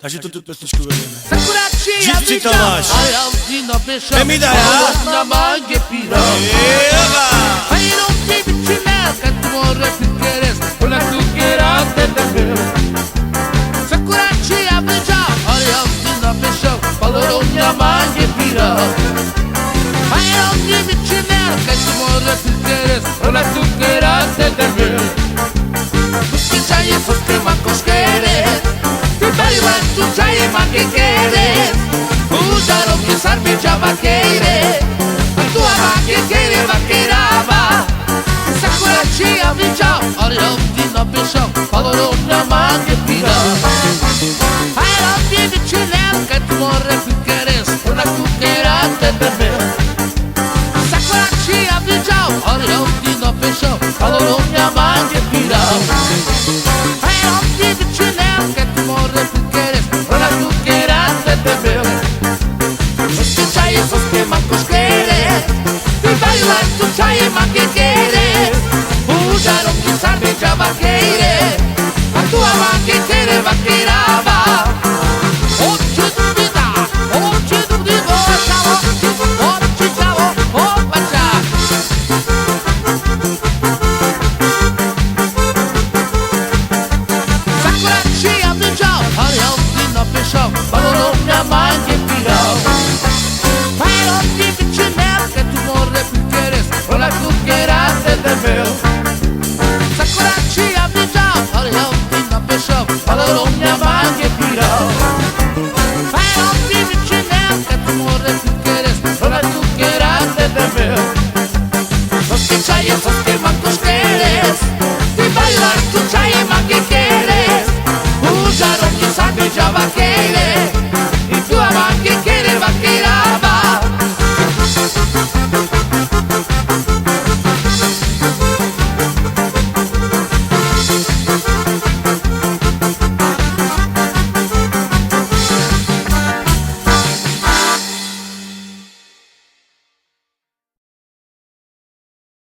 다시 또 뜻했을 거네. 사쿠라치 집시 떠나시. 아야우지 너베셔 뱀이다야. 나만게 피라 에가. Faironti vicina Cantumore piqueres Una cucchiera tendere Sakuratchi avvicia Ayanti nabesha Palorogna mangi pira Faironti vicina Cantumore piqueres Una cucchiera tendere Tutti c'hai fosche ma coschere Ti bella tu c'hai ma che quieres Usaro che sarmi già vaqueire Tua ma che quiere vaquerava Sakuratchi avvicia Ayanti nabesha Palorogna mangi pira Faironti vicina Cantumore piqueres Una cucchiera tendere Sakuratchi avvicia Ayanti nabesha Palorogna mangi pira Faironti vicina Cantumore piqueres